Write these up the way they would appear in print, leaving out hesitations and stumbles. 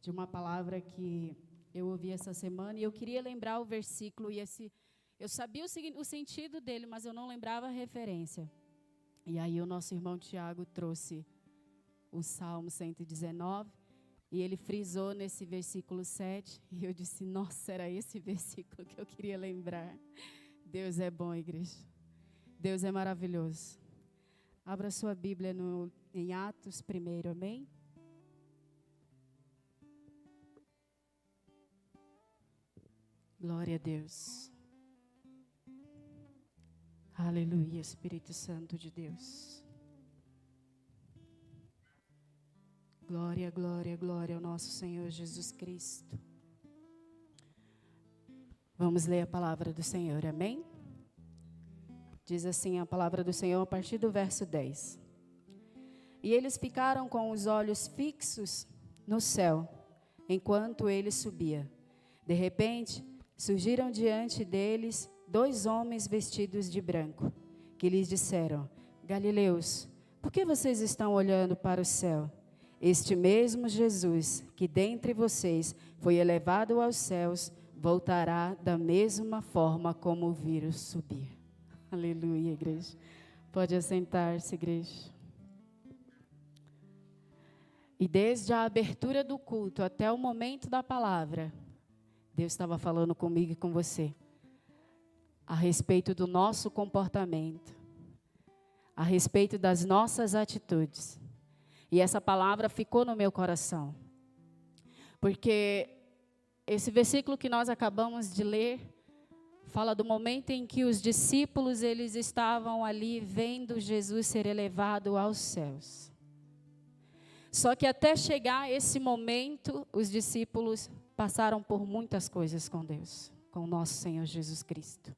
de uma palavra que eu ouvi essa semana, e eu queria lembrar o versículo, eu sabia o sentido dele, mas eu não lembrava a referência. E aí o nosso irmão Tiago trouxe o Salmo 119, e ele frisou nesse versículo 7, e eu disse, nossa, era esse versículo que eu queria lembrar. Deus é bom, igreja. Deus é maravilhoso. Abra sua Bíblia em Atos 1, amém? Glória a Deus. Aleluia, Espírito Santo de Deus. Glória, glória, glória ao nosso Senhor Jesus Cristo. Vamos ler a palavra do Senhor, amém? Diz assim a palavra do Senhor a partir do verso 10. E eles ficaram com os olhos fixos no céu, enquanto ele subia. De repente, surgiram diante deles 2 homens vestidos de branco, que lhes disseram: Galileus, por que vocês estão olhando para o céu? Este mesmo Jesus, que dentre vocês foi elevado aos céus, voltará da mesma forma como o viram subir. Aleluia, igreja. Pode assentar-se, igreja. E desde a abertura do culto até o momento da palavra, Deus estava falando comigo e com você a respeito do nosso comportamento, a respeito das nossas atitudes. E essa palavra ficou no meu coração, porque esse versículo que nós acabamos de ler fala do momento em que os discípulos eles estavam ali vendo Jesus ser elevado aos céus. Só que até chegar esse momento, os discípulos passaram por muitas coisas com Deus, com o nosso Senhor Jesus Cristo.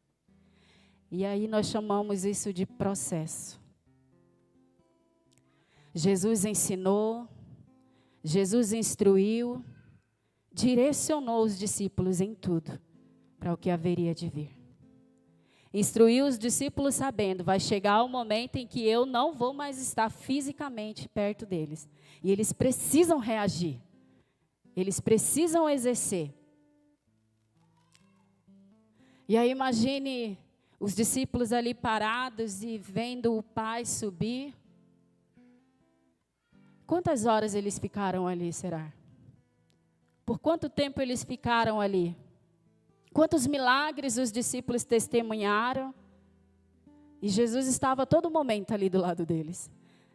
E aí nós chamamos isso de processo. Jesus ensinou, Jesus instruiu, direcionou os discípulos em tudo para o que haveria de vir. Instruiu os discípulos sabendo, vai chegar o momento em que eu não vou mais estar fisicamente perto deles. E eles precisam reagir. Eles precisam exercer. E aí imagine os discípulos ali parados e vendo o Pai subir. Quantas horas eles ficaram ali, será? Por quanto tempo eles ficaram ali? Quantos milagres os discípulos testemunharam? E Jesus estava a todo momento ali do lado deles.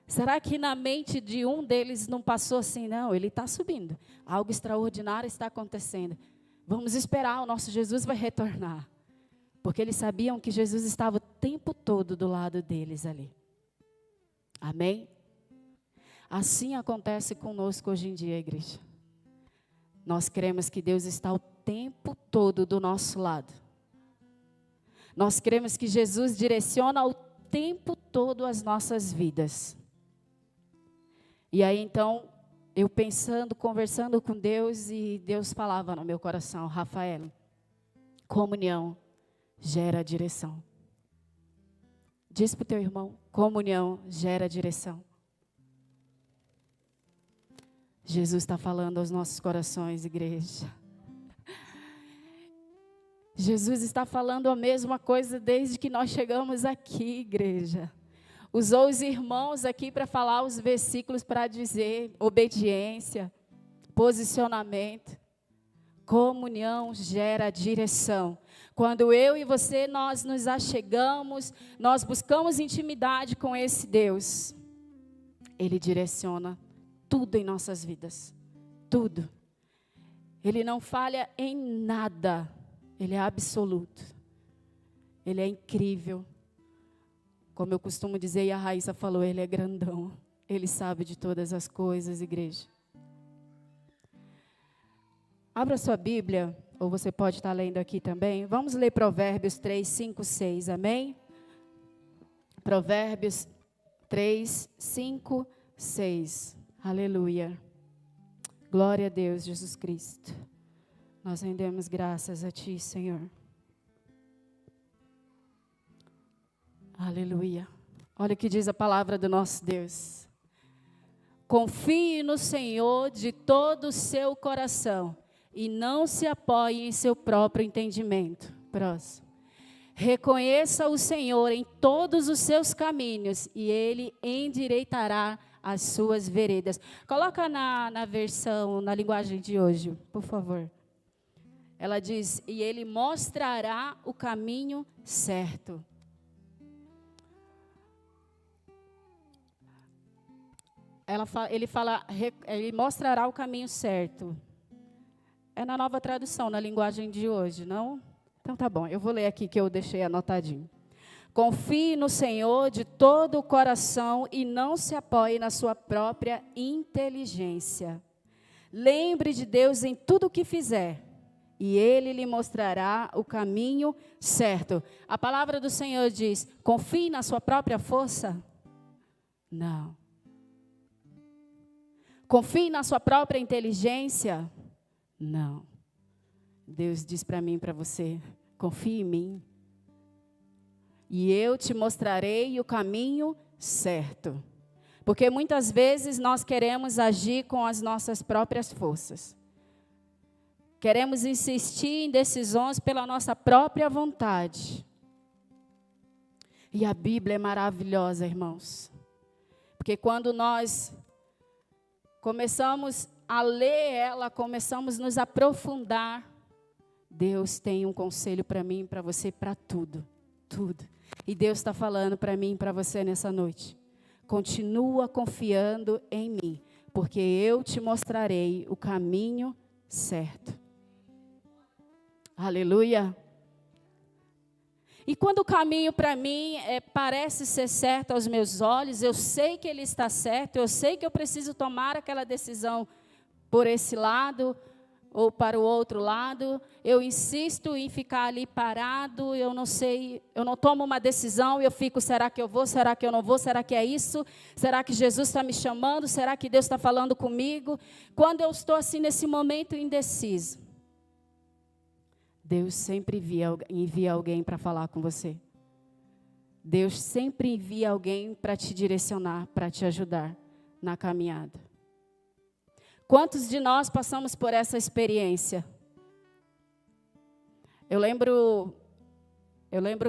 Será que na mente de um deles não passou assim, não, ele está subindo. Algo extraordinário está acontecendo. Vamos esperar, o nosso Jesus vai retornar. Porque eles sabiam que Jesus estava o tempo todo do lado deles ali. Amém? Assim acontece conosco hoje em dia, igreja. Nós cremos que Deus está o tempo todo do nosso lado. Nós cremos que Jesus direciona o tempo todo as nossas vidas. E aí então, eu pensando, conversando com Deus, e Deus falava no meu coração: Rafael, comunhão gera direção. Diz para o teu irmão: comunhão gera direção. Jesus está falando aos nossos corações, igreja. Jesus está falando a mesma coisa desde que nós chegamos aqui, igreja. Usou os irmãos aqui para falar os versículos para dizer obediência, posicionamento. Comunhão gera direção. Quando eu e você, nós nos achegamos, nós buscamos intimidade com esse Deus, Ele direciona tudo em nossas vidas. Tudo. Ele não falha em nada. Ele é absoluto. Ele é incrível. Como eu costumo dizer, e a Raíssa falou, Ele é grandão. Ele sabe de todas as coisas, igreja. Abra sua Bíblia, ou você pode estar lendo aqui também. Vamos ler Provérbios 3, 5, 6, amém? Provérbios 3, 5, 6. Aleluia. Glória a Deus, Jesus Cristo. Nós rendemos graças a Ti, Senhor. Aleluia. Olha o que diz a palavra do nosso Deus. Confie no Senhor de todo o seu coração e não se apoie em seu próprio entendimento. Próximo. Reconheça o Senhor em todos os seus caminhos e Ele endireitará as suas veredas. Coloca na versão, na linguagem de hoje, por favor. Ela diz, e Ele mostrará o caminho certo. Ele mostrará o caminho certo. É na Nova Tradução, na linguagem de hoje, não? Então tá bom, eu vou ler aqui que eu deixei anotadinho. Confie no Senhor de todo o coração e não se apoie na sua própria inteligência. Lembre de Deus em tudo o que fizer, e Ele lhe mostrará o caminho certo. A palavra do Senhor diz, confie na sua própria força? Não. Confie na sua própria inteligência? Não. Deus diz para mim e para você, confie em mim. E eu te mostrarei o caminho certo. Porque muitas vezes nós queremos agir com as nossas próprias forças. Queremos insistir em decisões pela nossa própria vontade. E a Bíblia é maravilhosa, irmãos. Porque quando nós começamos a ler ela, começamos a nos aprofundar, Deus tem um conselho para mim e para você, para tudo, tudo. E Deus está falando para mim e para você nessa noite. Continua confiando em mim, porque eu te mostrarei o caminho certo. Aleluia. E quando o caminho para mim parece ser certo aos meus olhos, eu sei que ele está certo, eu sei que eu preciso tomar aquela decisão por esse lado ou para o outro lado, eu insisto em ficar ali parado, eu não sei, eu não tomo uma decisão, eu fico, será que eu vou, será que eu não vou, será que é isso? Será que Jesus está me chamando? Será que Deus está falando comigo? Quando eu estou assim nesse momento indeciso, Deus sempre envia alguém para falar com você. Deus sempre envia alguém para te direcionar, para te ajudar na caminhada. Quantos de nós passamos por essa experiência? Eu lembro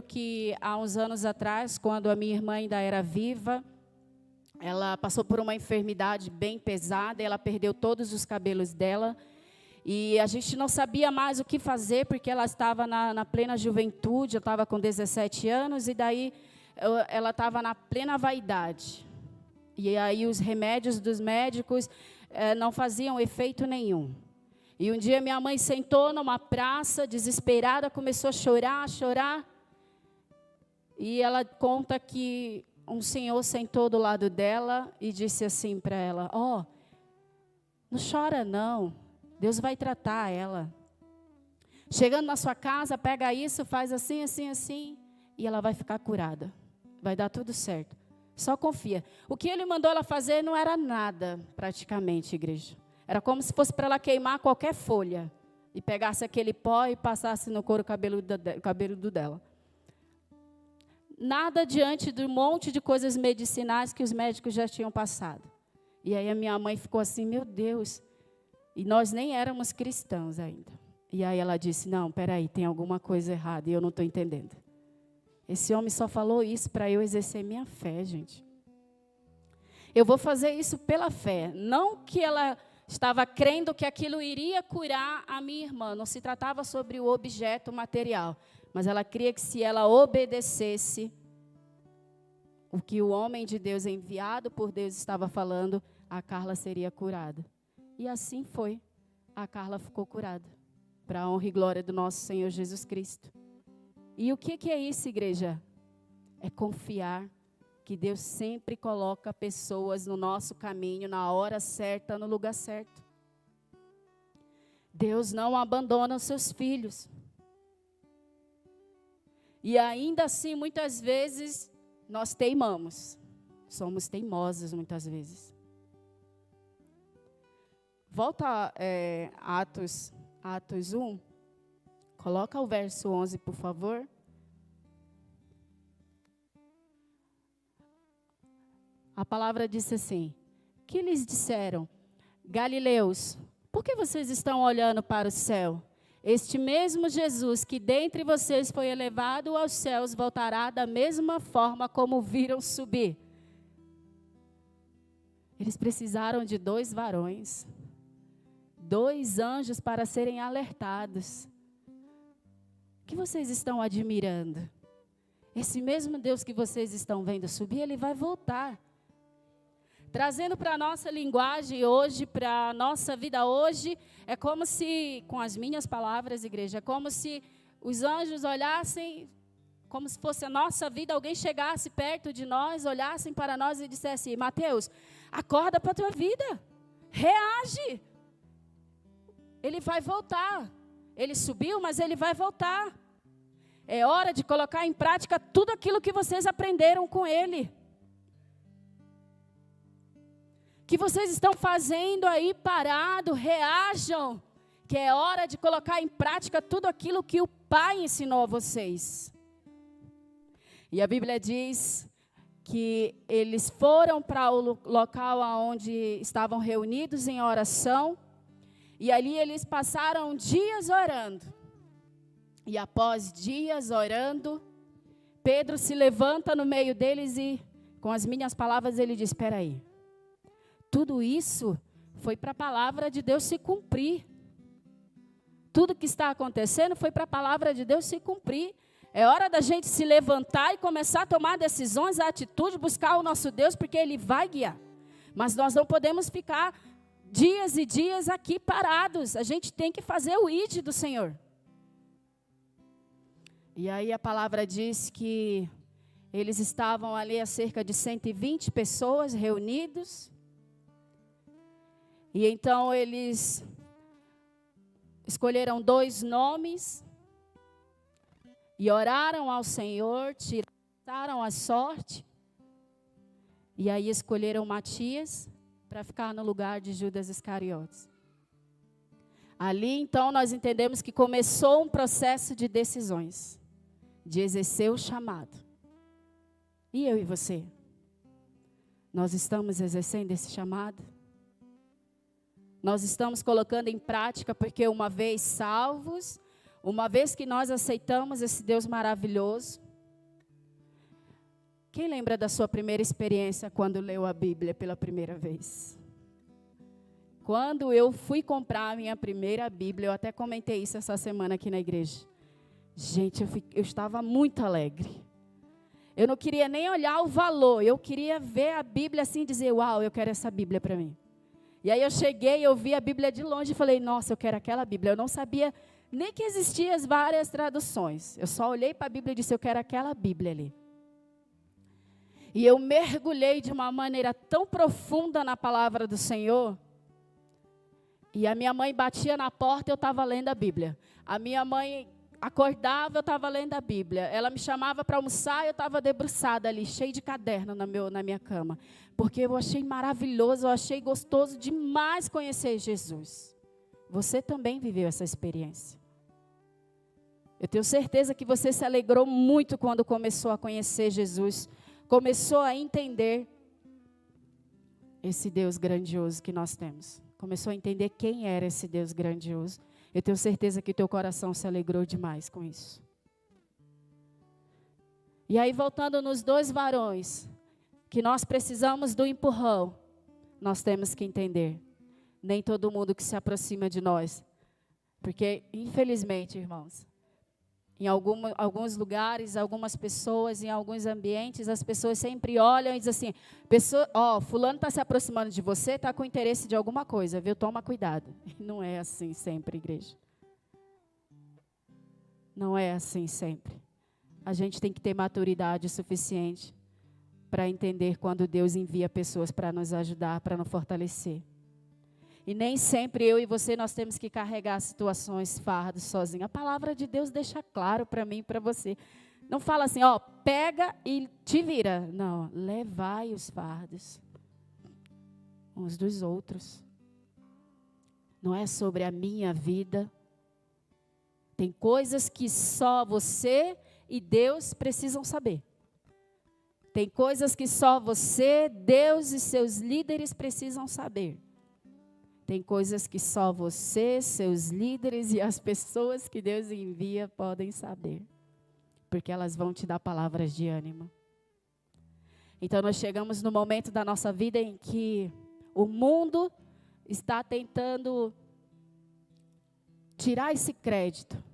que há uns anos atrás, quando a minha irmã ainda era viva, ela passou por uma enfermidade bem pesada, ela perdeu todos os cabelos dela, e a gente não sabia mais o que fazer, porque ela estava na plena juventude, eu estava com 17 anos, e daí ela estava na plena vaidade. E aí os remédios dos médicos não faziam efeito nenhum. E um dia minha mãe sentou numa praça, desesperada, começou a chorar. E ela conta que um senhor sentou do lado dela e disse assim para ela, não chora não, Deus vai tratar ela. Chegando na sua casa, pega isso, faz assim, assim, assim, e ela vai ficar curada. Vai dar tudo certo. Só confia. O que ele mandou ela fazer não era nada, praticamente, igreja. Era como se fosse para ela queimar qualquer folha. E pegasse aquele pó e passasse no couro cabeludo dela. Nada diante de um monte de coisas medicinais que os médicos já tinham passado. E aí a minha mãe ficou assim, meu Deus. E nós nem éramos cristãos ainda. E aí ela disse, não, peraí, tem alguma coisa errada e eu não estou entendendo. Esse homem só falou isso para eu exercer minha fé, gente. Eu vou fazer isso pela fé. Não que ela estava crendo que aquilo iria curar a minha irmã. Não se tratava sobre o objeto material. Mas ela cria que se ela obedecesse o que o homem de Deus enviado por Deus estava falando, a Carla seria curada. E assim foi. A Carla ficou curada. Para a honra e glória do nosso Senhor Jesus Cristo. E o que é isso, igreja? É confiar que Deus sempre coloca pessoas no nosso caminho, na hora certa, no lugar certo. Deus não abandona os seus filhos. E ainda assim, muitas vezes, nós teimamos. Somos teimosos muitas vezes. Volta a Atos 1. Coloca o verso 11, por favor. A palavra disse assim, que lhes disseram? Galileus, por que vocês estão olhando para o céu? Este mesmo Jesus que dentre vocês foi elevado aos céus voltará da mesma forma como viram subir. Eles precisaram de 2 varões, 2 anjos para serem alertados. O que vocês estão admirando? Esse mesmo Deus que vocês estão vendo subir, Ele vai voltar. Trazendo para a nossa linguagem hoje, para a nossa vida hoje, é como se, com as minhas palavras, igreja, é como se os anjos olhassem, como se fosse a nossa vida, alguém chegasse perto de nós, olhassem para nós e dissesse: Mateus, acorda para a tua vida, reage. Ele vai voltar. Ele subiu, mas ele vai voltar. É hora de colocar em prática tudo aquilo que vocês aprenderam com ele. Que vocês estão fazendo aí parado, reajam. Que é hora de colocar em prática tudo aquilo que o Pai ensinou a vocês. E a Bíblia diz que eles foram para o local onde estavam reunidos em oração. E ali eles passaram dias orando. E após dias orando, Pedro se levanta no meio deles e, com as minhas palavras, ele diz: espera aí. Tudo isso foi para a palavra de Deus se cumprir. Tudo que está acontecendo foi para a palavra de Deus se cumprir. É hora da gente se levantar e começar a tomar decisões, a atitude, buscar o nosso Deus, porque Ele vai guiar. Mas nós não podemos ficar dias e dias aqui parados. A gente tem que fazer o ide do Senhor. E aí a palavra diz que eles estavam ali a cerca de 120 pessoas reunidos. E então eles escolheram 2 nomes e oraram ao Senhor, tiraram a sorte. E aí escolheram Matias para ficar no lugar de Judas Iscariotes. Ali então nós entendemos que começou um processo de decisões, de exercer o chamado. E eu e você? Nós estamos exercendo esse chamado? Nós estamos colocando em prática, porque uma vez salvos, uma vez que nós aceitamos esse Deus maravilhoso. Quem lembra da sua primeira experiência quando leu a Bíblia pela primeira vez? Quando eu fui comprar a minha primeira Bíblia, eu até comentei isso essa semana aqui na igreja. Gente, eu estava muito alegre. Eu não queria nem olhar o valor, eu queria ver a Bíblia assim e dizer: uau, eu quero essa Bíblia para mim. E aí eu cheguei, eu vi a Bíblia de longe e falei: nossa, eu quero aquela Bíblia. Eu não sabia nem que existiam as várias traduções. Eu só olhei para a Bíblia e disse: eu quero aquela Bíblia ali. E eu mergulhei de uma maneira tão profunda na palavra do Senhor. E a minha mãe batia na porta e eu estava lendo a Bíblia. A minha mãe acordava, eu estava lendo a Bíblia. Ela me chamava para almoçar e eu estava debruçada ali, cheio de caderno na minha cama. Porque eu achei maravilhoso, eu achei gostoso demais conhecer Jesus. Você também viveu essa experiência. Eu tenho certeza que você se alegrou muito quando começou a conhecer Jesus. Começou a entender esse Deus grandioso que nós temos. Começou a entender quem era esse Deus grandioso. Eu tenho certeza que o teu coração se alegrou demais com isso. E aí, voltando nos 2 varões, que nós precisamos do empurrão, nós temos que entender. Nem todo mundo que se aproxima de nós. Porque, infelizmente, irmãos, em alguns lugares, algumas pessoas, em alguns ambientes, as pessoas sempre olham e dizem assim: fulano está se aproximando de você, está com interesse de alguma coisa, viu? Toma cuidado. Não é assim sempre, igreja. Não é assim sempre. A gente tem que ter maturidade suficiente para entender quando Deus envia pessoas para nos ajudar, para nos fortalecer. E nem sempre eu e você, nós temos que carregar situações, fardos sozinhos. A palavra de Deus deixa claro para mim e para você. Não fala assim, pega e te vira. Não, levai os fardos uns dos outros. Não é sobre a minha vida. Tem coisas que só você e Deus precisam saber. Tem coisas que só você, Deus e seus líderes precisam saber. Tem coisas que só você, seus líderes e as pessoas que Deus envia podem saber. Porque elas vão te dar palavras de ânimo. Então nós chegamos no momento da nossa vida em que o mundo está tentando tirar esse crédito.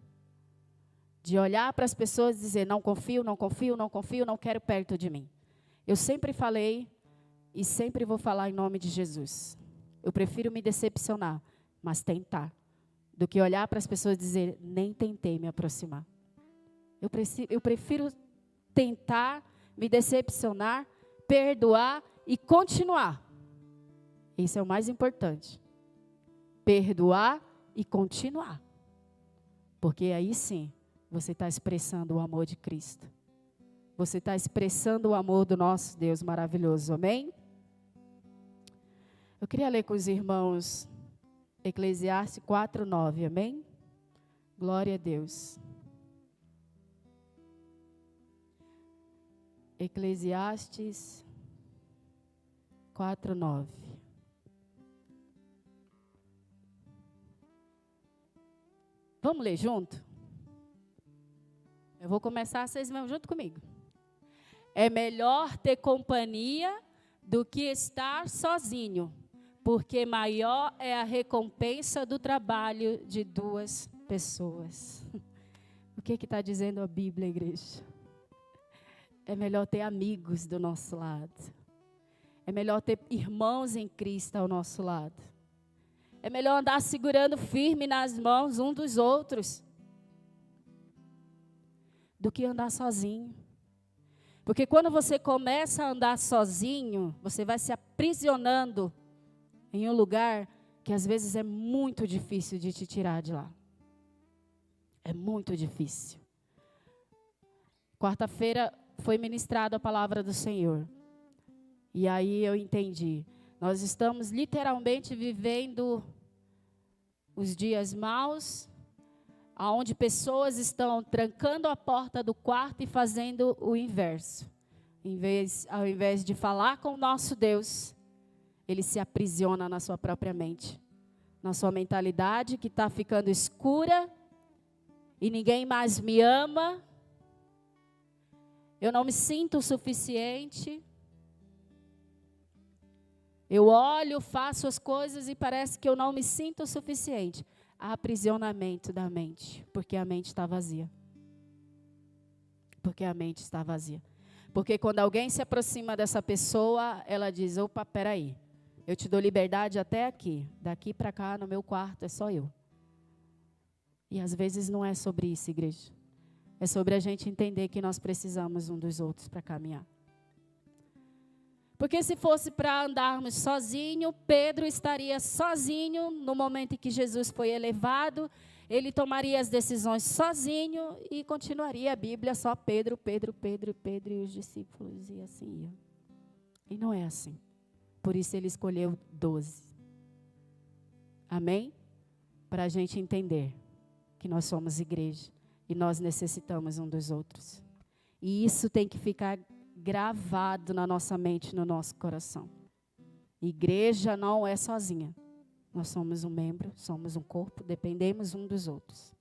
De olhar para as pessoas e dizer, não confio, não confio, não confio, não quero perto de mim. Eu sempre falei e sempre vou falar em nome de Jesus. Eu prefiro me decepcionar, mas tentar, do que olhar para as pessoas e dizer, nem tentei me aproximar. Eu prefiro tentar, me decepcionar, perdoar e continuar. Isso é o mais importante. Perdoar e continuar. Porque aí sim, você está expressando o amor de Cristo. Você está expressando o amor do nosso Deus maravilhoso. Amém? Eu queria ler com os irmãos Eclesiastes 4:9. Amém? Glória a Deus. Eclesiastes 4:9. Vamos ler junto? Eu vou começar, vocês vão junto comigo. É melhor ter companhia do que estar sozinho, porque maior é a recompensa do trabalho de duas pessoas. O que está dizendo a Bíblia, igreja? É melhor ter amigos do nosso lado. É melhor ter irmãos em Cristo ao nosso lado. É melhor andar segurando firme nas mãos um dos outros do que andar sozinho. Porque quando você começa a andar sozinho, você vai se aprisionando em um lugar que às vezes é muito difícil de te tirar de lá. É muito difícil. Quarta-feira foi ministrada a palavra do Senhor. E aí eu entendi. Nós estamos literalmente vivendo os dias maus, onde pessoas estão trancando a porta do quarto e fazendo o inverso. Ao invés de falar com o nosso Deus, ele se aprisiona na sua própria mente. Na sua mentalidade que está ficando escura e ninguém mais me ama. Eu não me sinto o suficiente. Eu olho, faço as coisas e parece que eu não me sinto o suficiente. Há aprisionamento da mente, porque a mente está vazia. Porque a mente está vazia. Porque quando alguém se aproxima dessa pessoa, ela diz, opa, peraí, eu te dou liberdade até aqui. Daqui para cá, no meu quarto, é só eu. E às vezes não é sobre isso, igreja. É sobre a gente entender que nós precisamos um dos outros para caminhar. Porque se fosse para andarmos sozinho, Pedro estaria sozinho no momento em que Jesus foi elevado. Ele tomaria as decisões sozinho e continuaria a Bíblia só Pedro e os discípulos e assim ia. E não é assim. Por isso ele escolheu 12. Amém? Para a gente entender que nós somos igreja e nós necessitamos um dos outros. E isso tem que ficar gravado na nossa mente, no nosso coração. Igreja não é sozinha. Nós somos um membro, somos um corpo, dependemos um dos outros.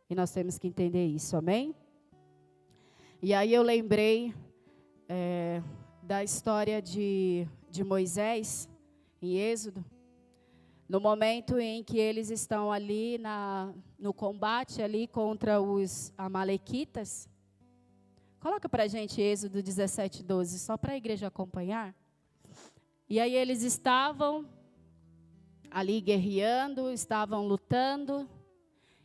E nós temos que entender isso, amém? E aí eu lembrei da história de Moisés, em Êxodo, no momento em que eles estão ali no combate ali contra os amalequitas. Coloca para a gente Êxodo 17:12, só para a igreja acompanhar. E aí eles estavam ali guerreando, estavam lutando.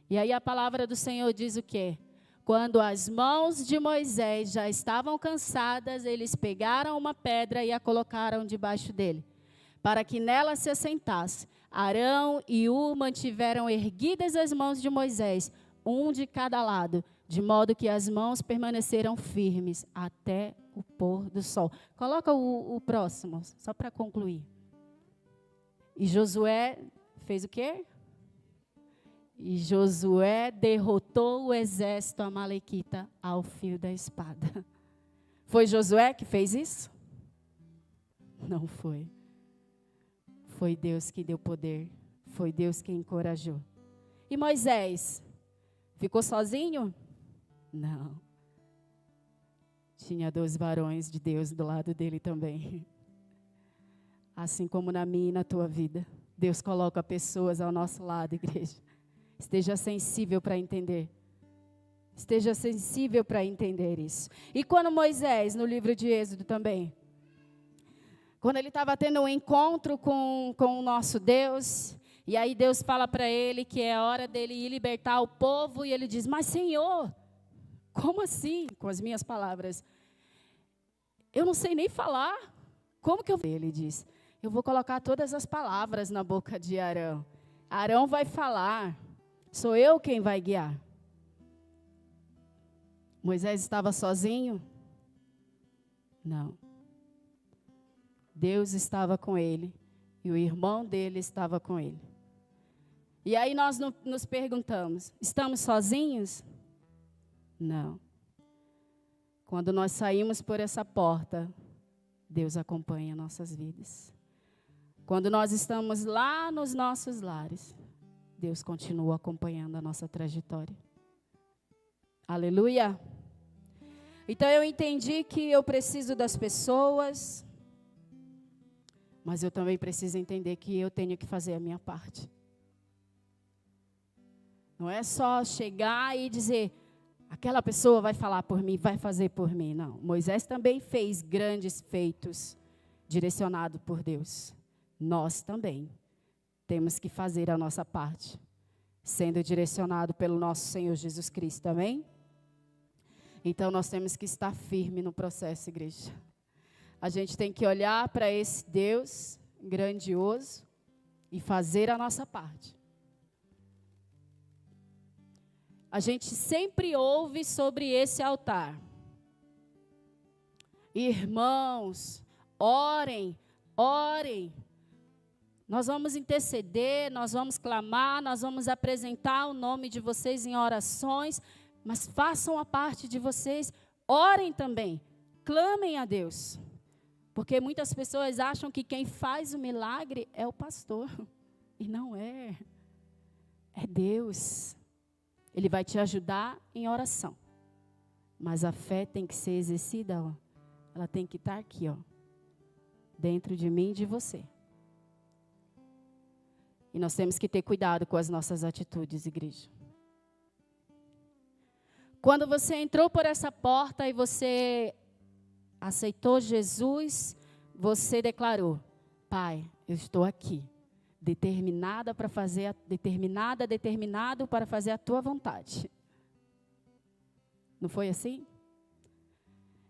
E aí a palavra do Senhor diz o quê? Quando as mãos de Moisés já estavam cansadas, eles pegaram uma pedra e a colocaram debaixo dele, para que nela se assentasse. Arão e Ur mantiveram erguidas as mãos de Moisés, um de cada lado, de modo que as mãos permaneceram firmes até o pôr do sol. Coloca o próximo, só para concluir. E Josué fez o quê? E Josué derrotou o exército amalequita ao fio da espada. Foi Josué que fez isso? Não foi. Foi Deus que deu poder. Foi Deus que encorajou. E Moisés? Ficou sozinho? Não. Tinha 2 varões de Deus do lado dele também. Assim como na minha e na tua vida. Deus coloca pessoas ao nosso lado, igreja. Esteja sensível para entender. Esteja sensível para entender isso. E quando Moisés, no livro de Êxodo também, quando ele estava tendo um encontro com o nosso Deus, e aí Deus fala para ele que é hora dele ir libertar o povo, e ele diz, mas Senhor, como assim? Com as minhas palavras, eu não sei nem falar, como que eu... Ele diz, eu vou colocar todas as palavras na boca de Arão. Arão vai falar, sou eu quem vai guiar. Moisés estava sozinho? Não. Deus estava com ele e o irmão dele estava com ele. E aí nós nos perguntamos, estamos sozinhos? Não. Quando nós saímos por essa porta, Deus acompanha nossas vidas. Quando nós estamos lá nos nossos lares, Deus continua acompanhando a nossa trajetória. Aleluia. Então eu entendi que eu preciso das pessoas, mas eu também preciso entender que eu tenho que fazer a minha parte. Não é só chegar e dizer, aquela pessoa vai falar por mim, vai fazer por mim. Não, Moisés também fez grandes feitos direcionados por Deus. Nós também temos que fazer a nossa parte, sendo direcionado pelo nosso Senhor Jesus Cristo, amém? Então, nós temos que estar firme no processo, igreja. A gente tem que olhar para esse Deus grandioso e fazer a nossa parte. A gente sempre ouve sobre esse altar. Irmãos, orem, orem. Nós vamos interceder, nós vamos clamar, nós vamos apresentar o nome de vocês em orações, mas façam a parte de vocês, orem também, clamem a Deus. Porque muitas pessoas acham que quem faz o milagre é o pastor. E não é. É Deus. Ele vai te ajudar em oração. Mas a fé tem que ser exercida, ó. Ela tem que estar aqui, ó. Dentro de mim e de você. E nós temos que ter cuidado com as nossas atitudes, igreja. Quando você entrou por essa porta e você aceitou Jesus, você declarou, Pai, eu estou aqui, determinado para fazer a tua vontade. Não foi assim?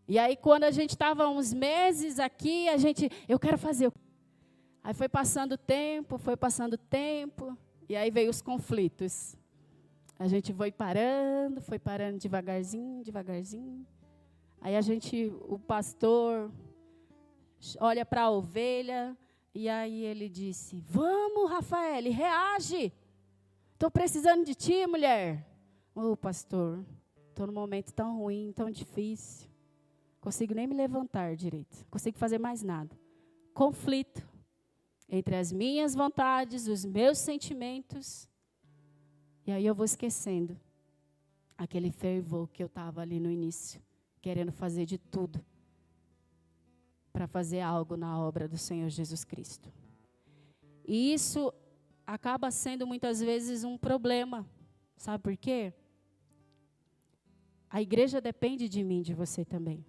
E aí quando a gente estava uns meses aqui, eu quero fazer. Aí foi passando o tempo, e aí veio os conflitos. A gente foi parando devagarzinho. Aí o pastor olha para a ovelha, e aí ele disse, vamos, Rafael, reage. Estou precisando de ti, mulher. Ô, pastor, estou num momento tão ruim, tão difícil. Consigo nem me levantar direito, consigo fazer mais nada. Conflito entre as minhas vontades, os meus sentimentos. E aí eu vou esquecendo aquele fervor que eu estava ali no início, querendo fazer de tudo para fazer algo na obra do Senhor Jesus Cristo. E isso acaba sendo muitas vezes um problema. Sabe por quê? A igreja depende de mim, de você também.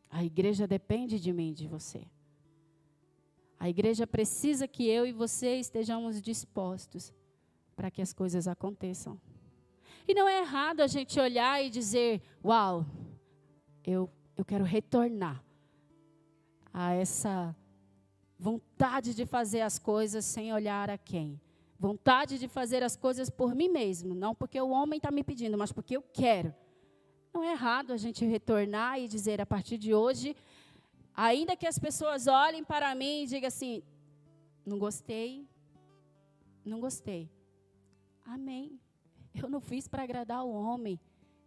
A igreja depende de mim, de você. A igreja precisa que eu e você estejamos dispostos para que as coisas aconteçam. E não é errado a gente olhar e dizer, uau, eu quero retornar a essa vontade de fazer as coisas sem olhar a quem. Vontade de fazer as coisas por mim mesmo, não porque o homem está me pedindo, mas porque eu quero. Não é errado a gente retornar e dizer, a partir de hoje, ainda que as pessoas olhem para mim e digam assim, não gostei. Amém. Eu não fiz para agradar o homem.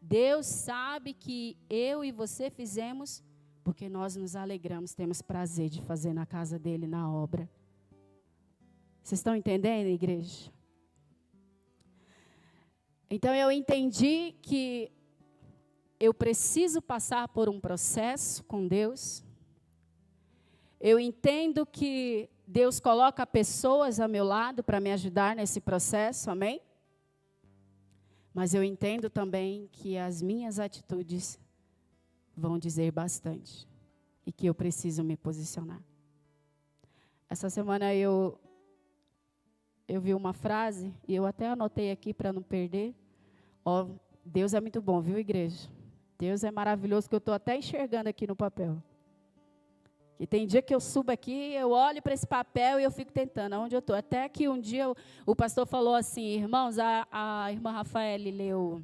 Deus sabe que eu e você fizemos porque nós nos alegramos, temos prazer de fazer na casa dele, na obra. Vocês estão entendendo, igreja? Então eu entendi que eu preciso passar por um processo com Deus. Eu entendo que Deus coloca pessoas ao meu lado para me ajudar nesse processo, amém? Mas eu entendo também que as minhas atitudes vão dizer bastante e que eu preciso me posicionar. Essa semana eu vi uma frase e eu até anotei aqui para não perder. Ó, Deus é muito bom, viu, igreja? Deus é maravilhoso, que eu estou até enxergando aqui no papel. E tem dia que eu subo aqui, eu olho para esse papel e eu fico tentando, aonde eu estou. Até que um dia o pastor falou assim, irmãos, a irmã Rafaele leu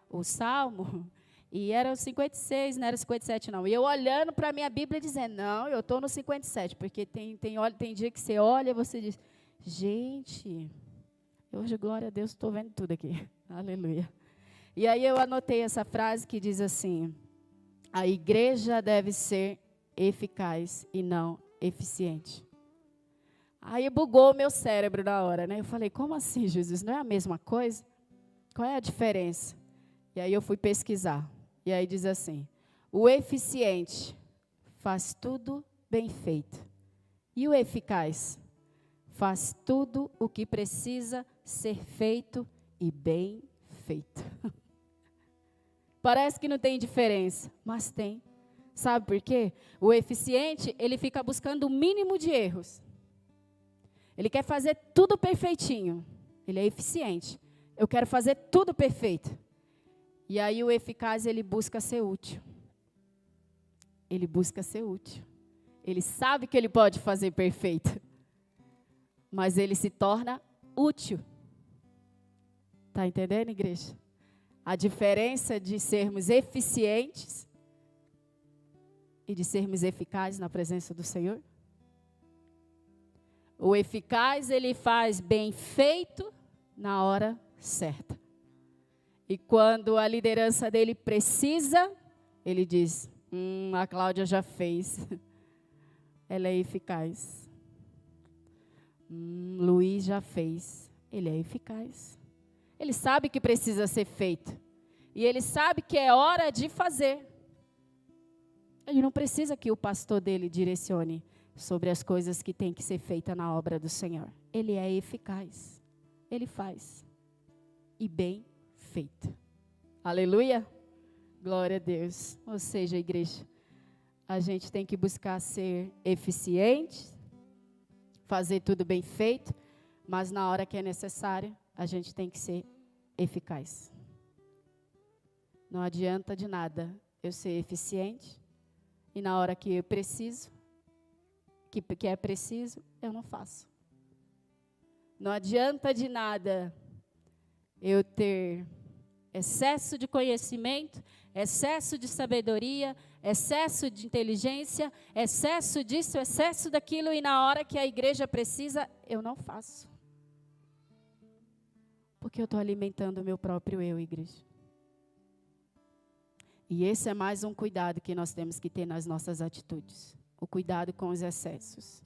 o Salmo, e era o 56, não era o 57 não. E eu olhando para a minha Bíblia dizendo, não, eu estou no 57, porque tem dia que você olha e você diz, gente, hoje, glória a Deus, estou vendo tudo aqui. Aleluia. E aí eu anotei essa frase que diz assim, a igreja deve ser eficaz e não eficiente. Aí bugou o meu cérebro na hora, né? Eu falei, como assim, Jesus? Não é a mesma coisa? Qual é a diferença? E aí eu fui pesquisar. E aí diz assim, o eficiente faz tudo bem feito. E o eficaz faz tudo o que precisa ser feito e bem feito. Parece que não tem diferença, mas tem. Sabe por quê? O eficiente, ele fica buscando o mínimo de erros. Ele quer fazer tudo perfeitinho. Ele é eficiente. Eu quero fazer tudo perfeito. E aí o eficaz, ele busca ser útil. Ele busca ser útil. Ele sabe que ele pode fazer perfeito. Mas ele se torna útil. Está entendendo, igreja? A diferença de sermos eficientes e de sermos eficazes na presença do Senhor. O eficaz, ele faz bem feito na hora certa. E quando a liderança dele precisa, ele diz, a Cláudia já fez. Ela é eficaz. Luiz já fez. Ele é eficaz. Ele sabe que precisa ser feito. E ele sabe que é hora de fazer. Ele não precisa que o pastor dele direcione sobre as coisas que tem que ser feitas na obra do Senhor. Ele é eficaz. Ele faz. E bem feito. Aleluia? Glória a Deus. Ou seja, igreja, a gente tem que buscar ser eficiente, fazer tudo bem feito, mas na hora que é necessário, a gente tem que ser eficaz. Não adianta de nada eu ser eficiente e na hora que eu preciso, que é preciso, eu não faço. Não adianta de nada eu ter excesso de conhecimento, excesso de sabedoria, excesso de inteligência, excesso disso, excesso daquilo, e na hora que a igreja precisa, eu não faço. Porque eu estou alimentando o meu próprio eu, igreja. E esse é mais um cuidado que nós temos que ter nas nossas atitudes. O cuidado com os excessos.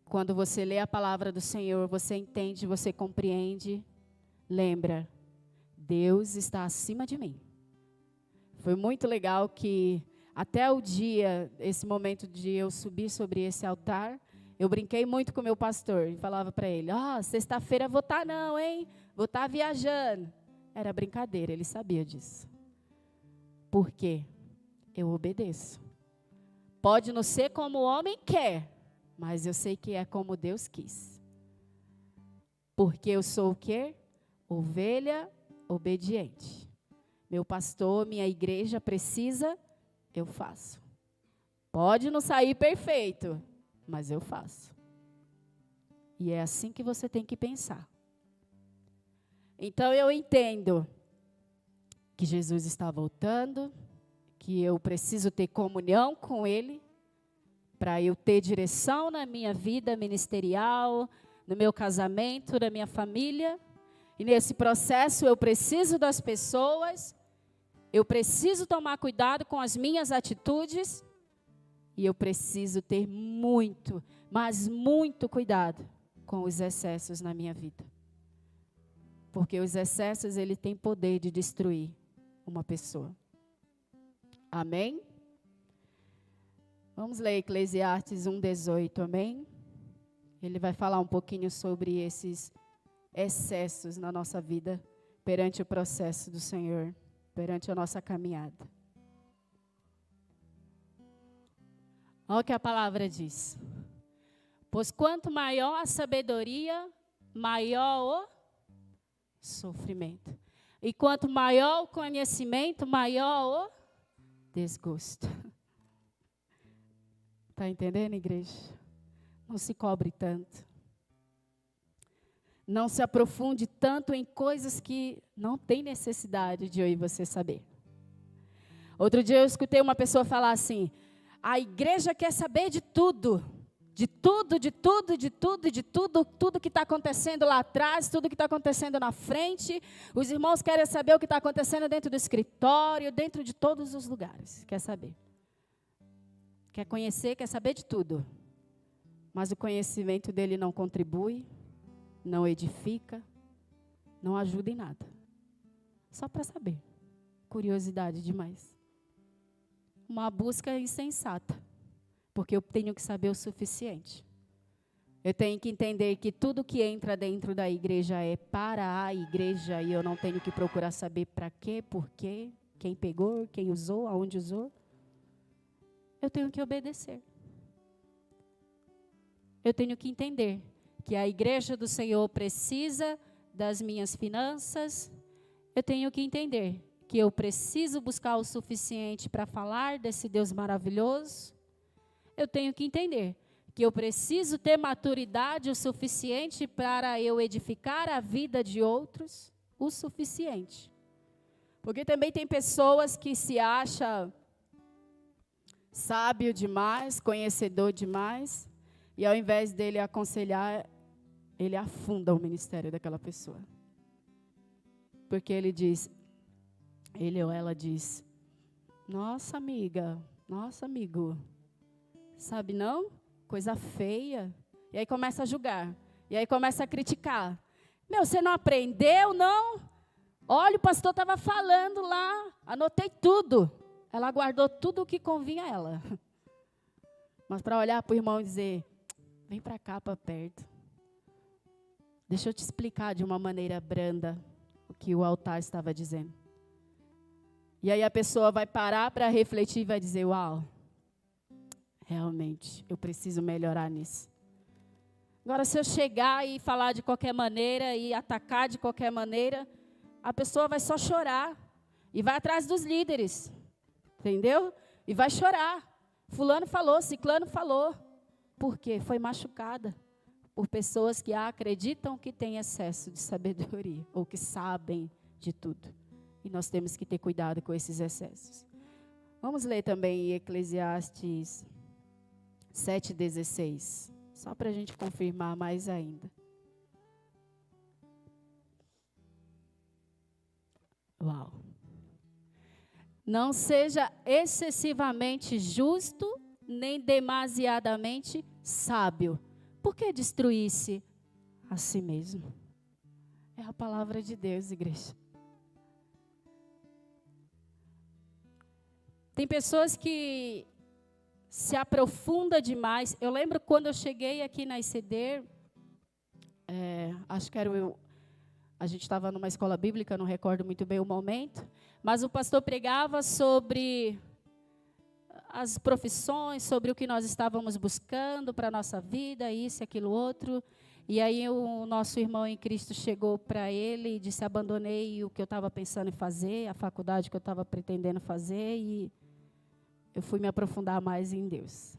Quando você lê a palavra do Senhor, você entende, você compreende. Lembra, Deus está acima de mim. Foi muito legal que até o dia, esse momento de eu subir sobre esse altar, eu brinquei muito com o meu pastor e falava para ele, sexta-feira vou estar não, hein? Vou estar viajando. Era brincadeira, ele sabia disso. Por quê? Eu obedeço. Pode não ser como o homem quer, mas eu sei que é como Deus quis. Porque eu sou o quê? Ovelha obediente. Meu pastor, minha igreja precisa, eu faço. Pode não sair perfeito, mas eu faço. E é assim que você tem que pensar. Então eu entendo que Jesus está voltando, que eu preciso ter comunhão com Ele, para eu ter direção na minha vida ministerial, no meu casamento, na minha família. E nesse processo eu preciso das pessoas, eu preciso tomar cuidado com as minhas atitudes e eu preciso ter muito, mas muito cuidado com os excessos na minha vida. Porque os excessos, ele tem poder de destruir uma pessoa. Amém? Vamos ler Eclesiastes 1:18, amém? Ele vai falar um pouquinho sobre esses excessos na nossa vida, perante o processo do Senhor, perante a nossa caminhada. Olha o que a palavra diz. Pois quanto maior a sabedoria, maior o sofrimento. E quanto maior o conhecimento, maior o desgosto. Está entendendo, igreja? Não se cobre tanto. Não se aprofunde tanto em coisas que não tem necessidade de eu e você saber. Outro dia eu escutei uma pessoa falar assim: a igreja quer saber de tudo. De tudo, de tudo, de tudo, de tudo, tudo que está acontecendo lá atrás, tudo que está acontecendo na frente. Os irmãos querem saber o que está acontecendo dentro do escritório, dentro de todos os lugares. Quer saber. Quer conhecer, quer saber de tudo. Mas o conhecimento dele não contribui, não edifica, não ajuda em nada. Só para saber. Curiosidade demais. Uma busca insensata. Porque eu tenho que saber o suficiente. Eu tenho que entender que tudo que entra dentro da igreja é para a igreja e eu não tenho que procurar saber para quê, por quê, quem pegou, quem usou, aonde usou. Eu tenho que obedecer. Eu tenho que entender que a igreja do Senhor precisa das minhas finanças. Eu tenho que entender que eu preciso buscar o suficiente para falar desse Deus maravilhoso. Eu tenho que entender que eu preciso ter maturidade o suficiente para eu edificar a vida de outros, o suficiente. Porque também tem pessoas que se acham sábio demais, conhecedor demais, e ao invés dele aconselhar, ele afunda o ministério daquela pessoa. Porque ele diz, ele ou ela diz, nossa amiga, nossa amigo, sabe não? Coisa feia. E aí começa a julgar. E aí começa a criticar. Meu, você não aprendeu, não? Olha, o pastor estava falando lá. Anotei tudo. Ela guardou tudo o que convinha a ela. Mas para olhar para o irmão e dizer, vem para cá, para perto. Deixa eu te explicar de uma maneira branda o que o altar estava dizendo. E aí a pessoa vai parar para refletir e vai dizer, uau. Realmente, eu preciso melhorar nisso. Agora, se eu chegar e falar de qualquer maneira e atacar de qualquer maneira, a pessoa vai só chorar. E vai atrás dos líderes. Entendeu? E vai chorar. Fulano falou, ciclano falou. Por quê? Foi machucada por pessoas que acreditam que têm excesso de sabedoria. Ou que sabem de tudo. E nós temos que ter cuidado com esses excessos. Vamos ler também Eclesiastes 7:16, só para a gente confirmar mais ainda. Uau! Não seja excessivamente justo, nem demasiadamente sábio. Por que destruir-se a si mesmo? É a palavra de Deus, igreja. Tem pessoas que se aprofunda demais. Eu lembro quando eu cheguei aqui na ICD, acho que era a gente estava numa escola bíblica, não recordo muito bem o momento, mas o pastor pregava sobre as profissões, sobre o que nós estávamos buscando para a nossa vida, isso e aquilo outro. E aí o nosso irmão em Cristo chegou para ele e disse, abandonei o que eu estava pensando em fazer, a faculdade que eu estava pretendendo fazer e eu fui me aprofundar mais em Deus.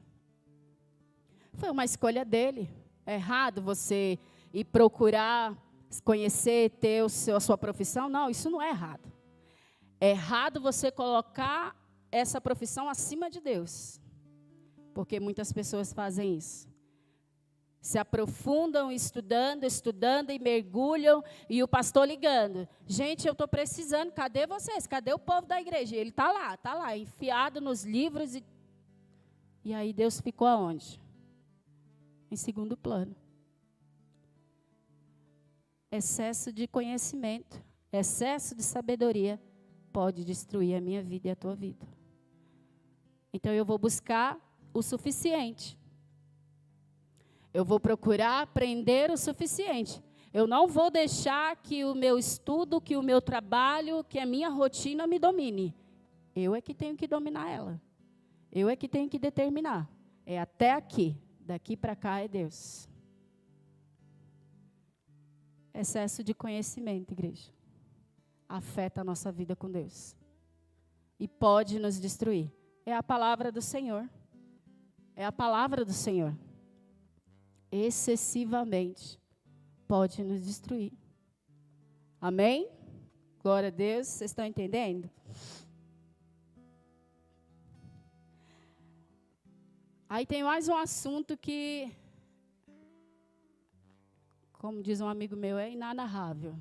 Foi uma escolha dele. É errado você ir procurar conhecer, ter a sua profissão? Não, isso não é errado. É errado você colocar essa profissão acima de Deus. Porque muitas pessoas fazem isso. Se aprofundam estudando e mergulham, e o pastor ligando. Gente, eu estou precisando, cadê vocês? Cadê o povo da igreja? Ele está lá, enfiado nos livros. E aí Deus ficou aonde? Em segundo plano. Excesso de conhecimento, excesso de sabedoria pode destruir a minha vida e a tua vida. Então eu vou buscar o suficiente. Eu vou procurar aprender o suficiente. Eu não vou deixar que o meu estudo, que o meu trabalho, que a minha rotina me domine. Eu é que tenho que dominar ela. Eu é que tenho que determinar. É até aqui. Daqui para cá é Deus. Excesso de conhecimento, igreja, afeta a nossa vida com Deus. E pode nos destruir. É a palavra do Senhor. É a palavra do Senhor. Excessivamente pode nos destruir. Amém? Glória a Deus. Vocês estão entendendo? Aí tem mais um assunto que, como diz um amigo meu, é inanarrável.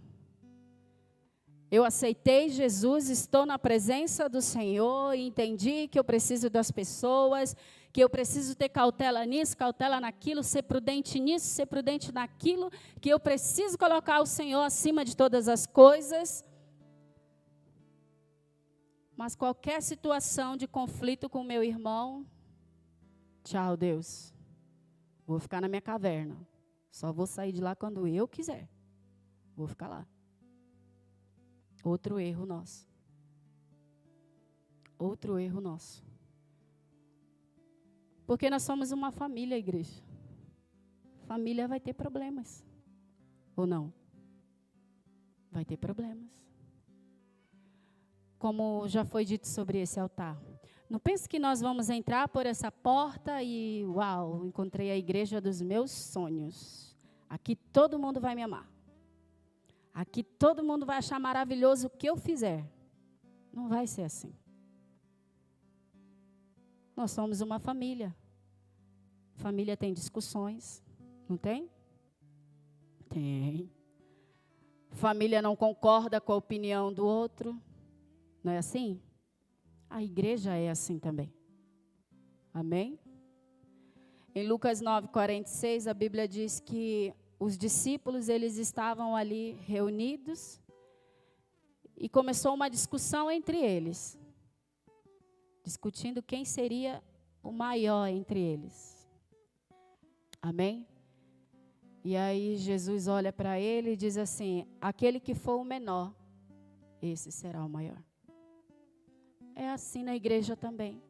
Eu aceitei Jesus, estou na presença do Senhor e entendi que eu preciso das pessoas, que eu preciso ter cautela nisso, cautela naquilo, ser prudente nisso, ser prudente naquilo, que eu preciso colocar o Senhor acima de todas as coisas. Mas qualquer situação de conflito com o meu irmão, tchau, Deus. Vou ficar na minha caverna. Só vou sair de lá quando eu quiser. Vou ficar lá. Outro erro nosso. Outro erro nosso. Porque nós somos uma família, igreja. Família vai ter problemas. Ou não? Vai ter problemas. Como já foi dito sobre esse altar. Não pense que nós vamos entrar por essa porta e, uau, encontrei a igreja dos meus sonhos. Aqui todo mundo vai me amar. Aqui todo mundo vai achar maravilhoso o que eu fizer. Não vai ser assim. Nós somos uma família. Família tem discussões, não tem? Tem. Família não concorda com a opinião do outro. Não é assim? A igreja é assim também. Amém? Em Lucas 9:46, a Bíblia diz que os discípulos, eles estavam ali reunidos e começou uma discussão entre eles, discutindo quem seria o maior entre eles. Amém? E aí Jesus olha para ele e diz assim: aquele que for o menor, esse será o maior. É assim na igreja também.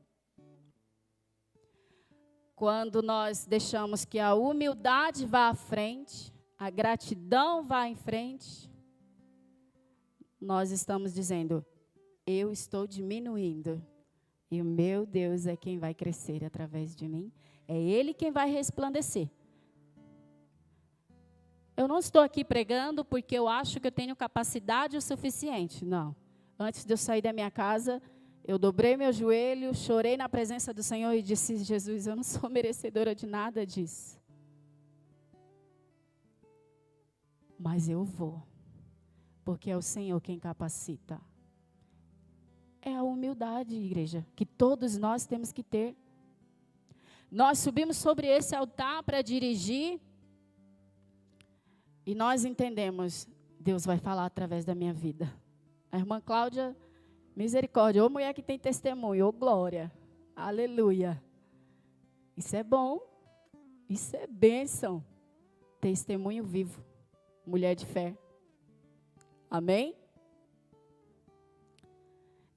Quando nós deixamos que a humildade vá à frente, a gratidão vá em frente, nós estamos dizendo: eu estou diminuindo e o meu Deus é quem vai crescer através de mim. É Ele quem vai resplandecer. Eu não estou aqui pregando porque eu acho que eu tenho capacidade o suficiente. Não. Antes de eu sair da minha casa, eu dobrei meu joelho, chorei na presença do Senhor e disse: Jesus, eu não sou merecedora de nada disso. Mas eu vou, porque é o Senhor quem capacita. É a humildade, igreja, que todos nós temos que ter. Nós subimos sobre esse altar para dirigir e nós entendemos: Deus vai falar através da minha vida. A irmã Cláudia, misericórdia, ô mulher que tem testemunho, ô glória, aleluia. Isso é bom, isso é bênção, testemunho vivo, mulher de fé. Amém?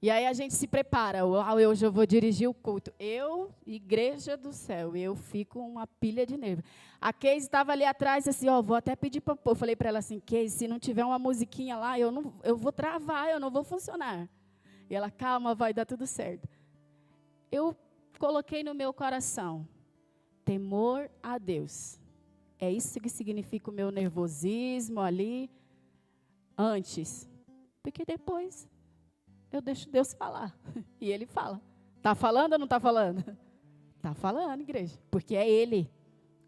E aí a gente se prepara, hoje eu vou dirigir o culto. Eu, igreja do céu, eu fico uma pilha de nervos. A Keise estava ali atrás, assim, vou até pedir para pôr. Eu falei para ela assim: Keise, se não tiver uma musiquinha lá, eu vou travar, eu não vou funcionar. E ela: calma, vai dar tudo certo. Eu coloquei no meu coração: temor a Deus. É isso que significa o meu nervosismo ali, antes. Porque depois eu deixo Deus falar. E Ele fala. Está falando ou não está falando? Está falando, igreja. Porque é Ele.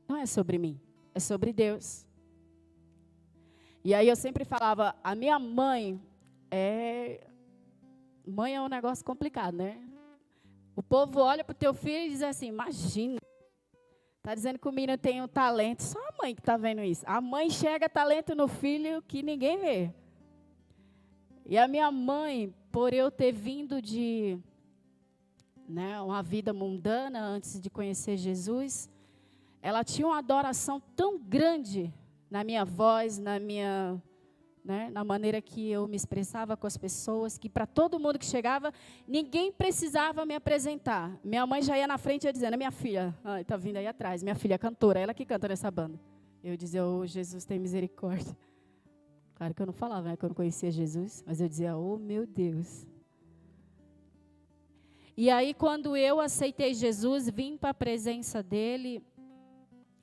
Não é sobre mim. é sobre Deus. E aí eu sempre falava, a minha mãe Mãe é um negócio complicado, né? O povo olha para o teu filho e diz assim, imagina, está dizendo que o menino tem um talento. Só a mãe que está vendo isso. A mãe enxerga talento no filho que ninguém vê. E a minha mãe, por eu ter vindo de uma vida mundana antes de conhecer Jesus, ela tinha uma adoração tão grande na minha voz, na maneira que eu me expressava com as pessoas, que para todo mundo que chegava, ninguém precisava me apresentar. Minha mãe já ia na frente e ia dizendo, minha filha, está vindo aí atrás, minha filha é cantora, ela que canta nessa banda. Eu dizia, Jesus tem misericórdia. Claro que eu não falava, que eu não conhecia Jesus, mas eu dizia, meu Deus. E aí, quando eu aceitei Jesus, vim para a presença dele,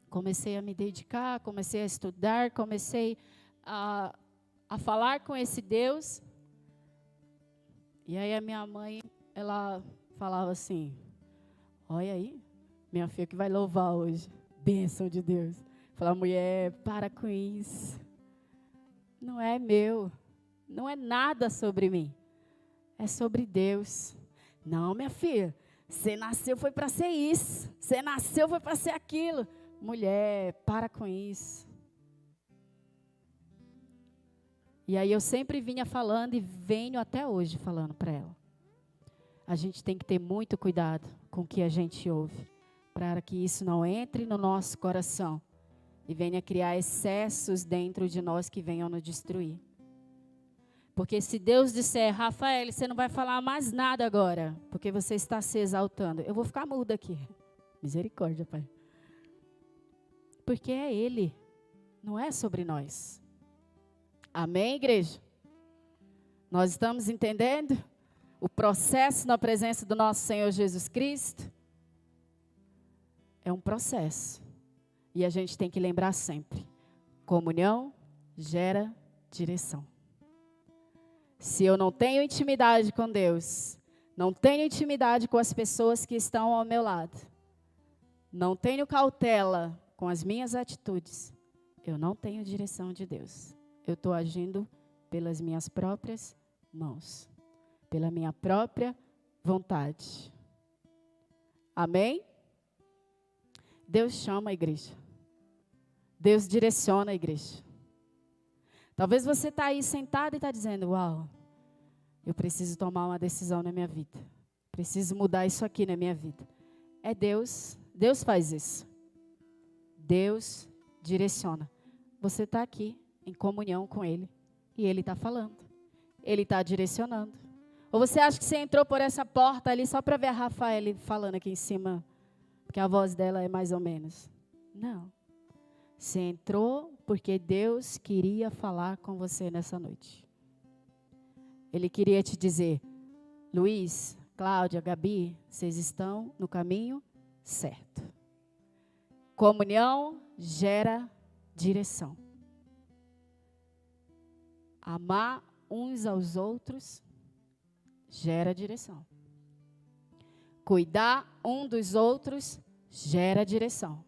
comecei a me dedicar, comecei a estudar, comecei a falar com esse Deus. E aí a minha mãe, ela falava assim, olha aí, minha filha que vai louvar hoje, bênção de Deus. Falava, mulher, para com isso. Não é meu, não é nada sobre mim, é sobre Deus. Não, minha filha, você nasceu foi para ser isso, você nasceu foi para ser aquilo. Mulher, para com isso. E aí eu sempre vinha falando e venho até hoje falando para ela. A gente tem que ter muito cuidado com o que a gente ouve, para que isso não entre no nosso coração e venha criar excessos dentro de nós que venham nos destruir. Porque se Deus disser, Rafael, você não vai falar mais nada agora, porque você está se exaltando, eu vou ficar muda aqui. Misericórdia, Pai. Porque é Ele, não é sobre nós. Amém, igreja? Nós estamos entendendo o processo na presença do nosso Senhor Jesus Cristo? É um processo. E a gente tem que lembrar sempre. Comunhão gera direção. Se eu não tenho intimidade com Deus, não tenho intimidade com as pessoas que estão ao meu lado, não tenho cautela com as minhas atitudes, eu não tenho direção de Deus. Eu estou agindo pelas minhas próprias mãos, pela minha própria vontade. Amém? Deus chama a igreja. Deus direciona a igreja. Talvez você está aí sentado e está dizendo, uau, eu preciso tomar uma decisão na minha vida. Preciso mudar isso aqui na minha vida. É Deus. Deus faz isso. Deus direciona. Você está aqui em comunhão com Ele. E Ele está falando. Ele está direcionando. Ou você acha que você entrou por essa porta ali só para ver a Rafael falando aqui em cima, porque a voz dela é mais ou menos. Não. Você entrou porque Deus queria falar com você nessa noite. Ele queria te dizer, Luiz, Cláudia, Gabi, vocês estão no caminho certo. Comunhão gera direção. Amar uns aos outros gera direção. Cuidar um dos outros gera direção.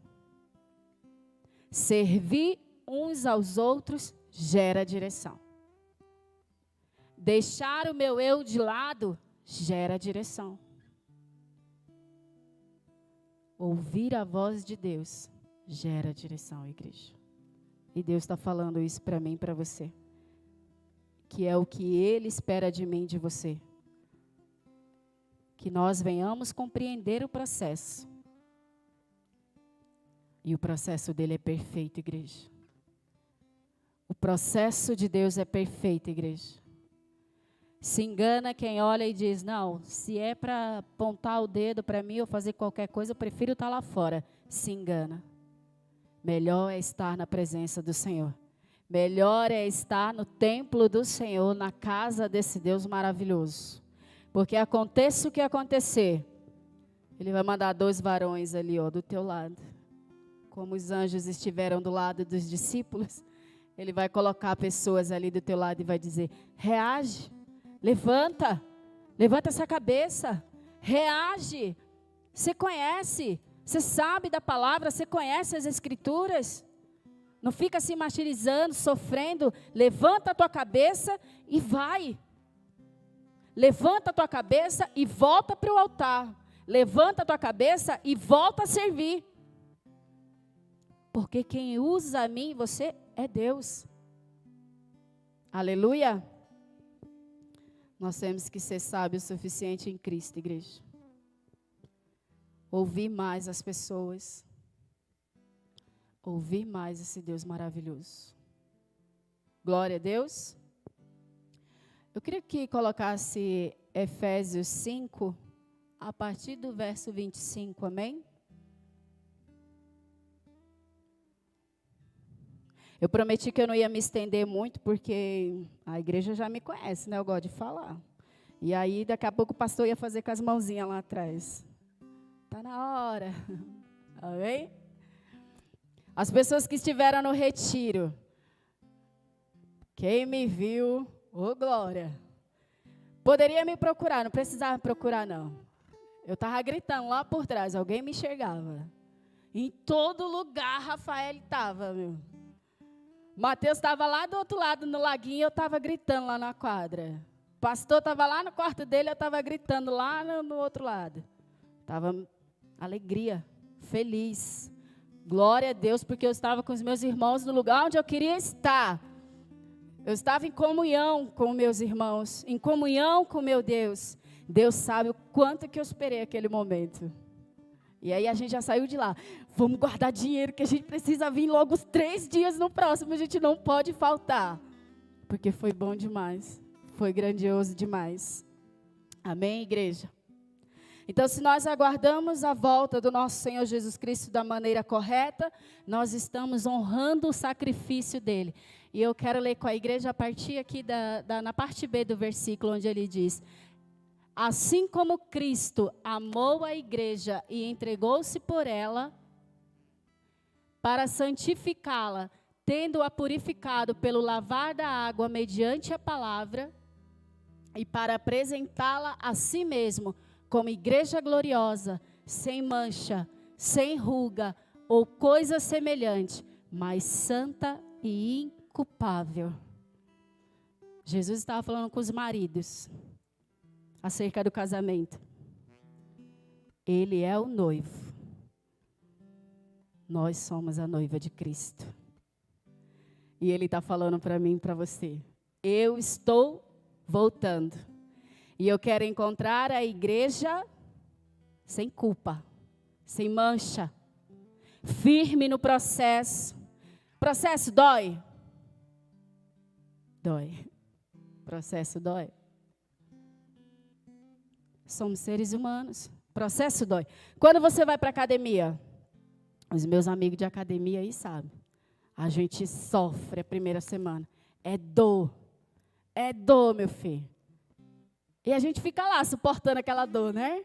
Servir uns aos outros gera direção. Deixar o meu eu de lado gera direção. Ouvir a voz de Deus gera direção, igreja. E Deus está falando isso para mim e para você. Que é o que Ele espera de mim e de você. Que nós venhamos compreender o processo. E o processo dele é perfeito, igreja. O processo de Deus é perfeito, igreja. Se engana quem olha e diz, não, se é para apontar o dedo para mim ou fazer qualquer coisa, eu prefiro estar lá fora. Se engana. Melhor é estar na presença do Senhor. Melhor é estar no templo do Senhor, na casa desse Deus maravilhoso. Porque aconteça o que acontecer, Ele vai mandar 2 varões ali, do teu lado. Como os anjos estiveram do lado dos discípulos, Ele vai colocar pessoas ali do teu lado e vai dizer, reage, levanta essa cabeça, reage. Você conhece, você sabe da palavra, você conhece as escrituras. Não fica se martirizando, sofrendo. Levanta a tua cabeça e vai. Levanta a tua cabeça e volta para o altar. Levanta a tua cabeça e volta a servir. Porque quem usa a mim e você é Deus. Aleluia. Nós temos que ser sábios o suficiente em Cristo, igreja. Ouvir mais as pessoas. Ouvir mais esse Deus maravilhoso. Glória a Deus. Eu queria que colocasse Efésios 5, a partir do verso 25, amém? Eu prometi que eu não ia me estender muito, porque a igreja já me conhece, né? Eu gosto de falar. E aí, daqui a pouco, o pastor ia fazer com as mãozinhas lá atrás. Está na hora. Amém? As pessoas que estiveram no retiro. Quem me viu, ô glória. Poderia me procurar, não precisava procurar, não. Eu estava gritando lá por trás, alguém me enxergava. Em todo lugar, Rafael estava, meu. Mateus estava lá do outro lado, no laguinho, eu estava gritando lá na quadra. O pastor estava lá no quarto dele, eu estava gritando lá no outro lado. Estava alegria, feliz. Glória a Deus, porque eu estava com os meus irmãos no lugar onde eu queria estar. Eu estava em comunhão com meus irmãos, em comunhão com meu Deus. Deus sabe o quanto que eu esperei aquele momento. E aí a gente já saiu de lá. Vamos guardar dinheiro, que a gente precisa vir logo os 3 dias no próximo. A gente não pode faltar. Porque foi bom demais. Foi grandioso demais. Amém, igreja? Então, se nós aguardamos a volta do nosso Senhor Jesus Cristo da maneira correta, nós estamos honrando o sacrifício dele. E eu quero ler com a igreja a partir aqui na parte B do versículo, onde ele diz: assim como Cristo amou a igreja e entregou-se por ela, para santificá-la, tendo-a purificado pelo lavar da água mediante a palavra, e para apresentá-la a si mesmo, como igreja gloriosa, sem mancha, sem ruga, ou coisa semelhante, mas santa e inculpável. Jesus estava falando com os maridos acerca do casamento. Ele é o noivo. Nós somos a noiva de Cristo. E ele está falando para mim e para você. Eu estou voltando. E eu quero encontrar a igreja sem culpa, sem mancha, firme no processo. Processo dói? Dói. Processo dói. Somos seres humanos. Processo dói. Quando você vai para a academia, os meus amigos de academia aí sabem, a gente sofre a primeira semana. É dor, meu filho. E a gente fica lá suportando aquela dor, né?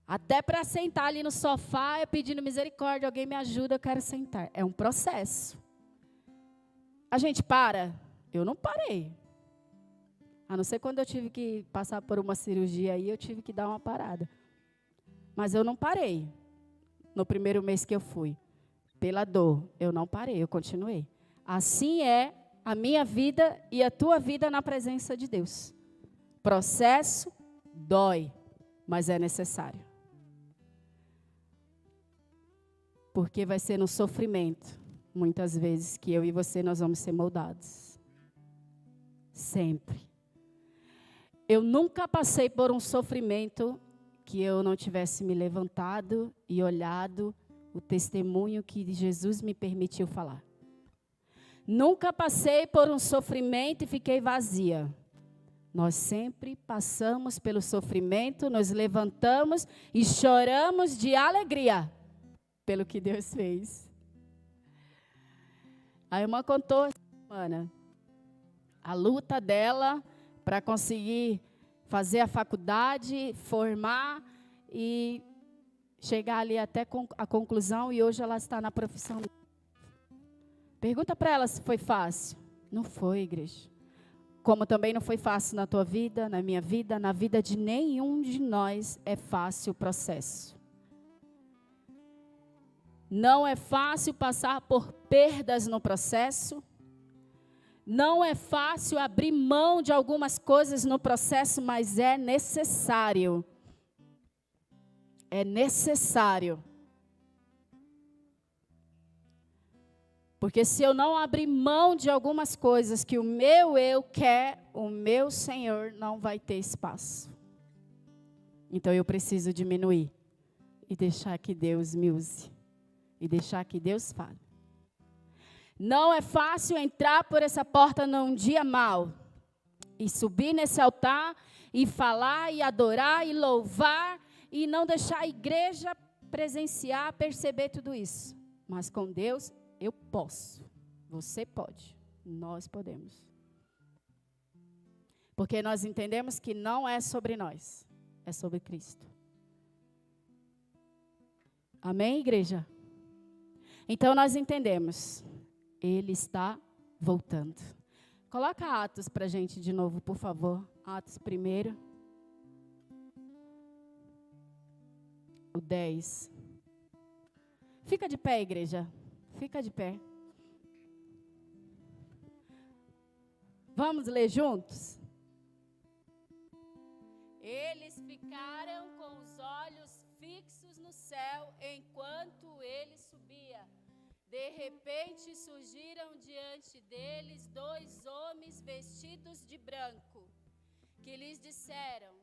Até para sentar ali no sofá, eu pedindo misericórdia, alguém me ajuda, eu quero sentar. É um processo. A gente para? Eu não parei. A não ser quando eu tive que passar por uma cirurgia aí, eu tive que dar uma parada. Mas eu não parei. No primeiro mês que eu fui. Pela dor, eu não parei, eu continuei. Assim é a minha vida e a tua vida na presença de Deus. Processo dói, mas é necessário. Porque vai ser no sofrimento, muitas vezes, que eu e você nós vamos ser moldados. Sempre. Eu nunca passei por um sofrimento que eu não tivesse me levantado e olhado o testemunho que Jesus me permitiu falar. Nunca passei por um sofrimento e fiquei vazia. Nós sempre passamos pelo sofrimento, nos levantamos e choramos de alegria pelo que Deus fez. A irmã contou essa semana a luta dela para conseguir fazer a faculdade, formar e chegar ali até a conclusão, e hoje ela está na profissão. Pergunta para ela se foi fácil. Não foi, igreja. Como também não foi fácil na tua vida, na minha vida, na vida de nenhum de nós é fácil o processo. Não é fácil passar por perdas no processo. Não é fácil abrir mão de algumas coisas no processo, mas é necessário. É necessário. Porque se eu não abrir mão de algumas coisas que o meu eu quer, o meu Senhor não vai ter espaço. Então eu preciso diminuir e deixar que Deus me use. E deixar que Deus fale. Não é fácil entrar por essa porta num dia mau. E subir nesse altar e falar e adorar e louvar e não deixar a igreja presenciar, perceber tudo isso. Mas com Deus eu posso. Você pode. Nós podemos. Porque nós entendemos que não é sobre nós. É sobre Cristo. Amém, igreja? Então nós entendemos. Ele está voltando. Coloca Atos para a gente de novo, por favor. Atos 1. O 10. Fica de pé, igreja. Fica de pé. Vamos ler juntos? Eles ficaram com os olhos fixos no céu enquanto ele subia. De repente surgiram diante deles 2 homens vestidos de branco, que lhes disseram: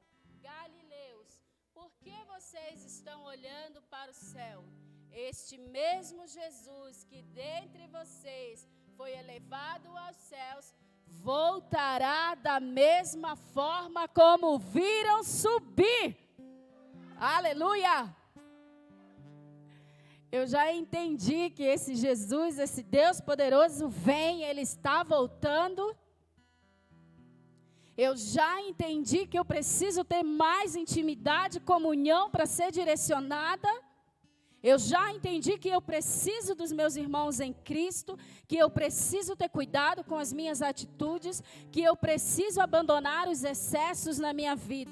Galileus, por que vocês estão olhando para o céu? Este mesmo Jesus que dentre vocês foi elevado aos céus, voltará da mesma forma como viram subir. Aleluia! Eu já entendi que esse Jesus, esse Deus poderoso vem, Ele está voltando. Eu já entendi que eu preciso ter mais intimidade, comunhão para ser direcionada. Eu já entendi que eu preciso dos meus irmãos em Cristo, que eu preciso ter cuidado com as minhas atitudes, que eu preciso abandonar os excessos na minha vida.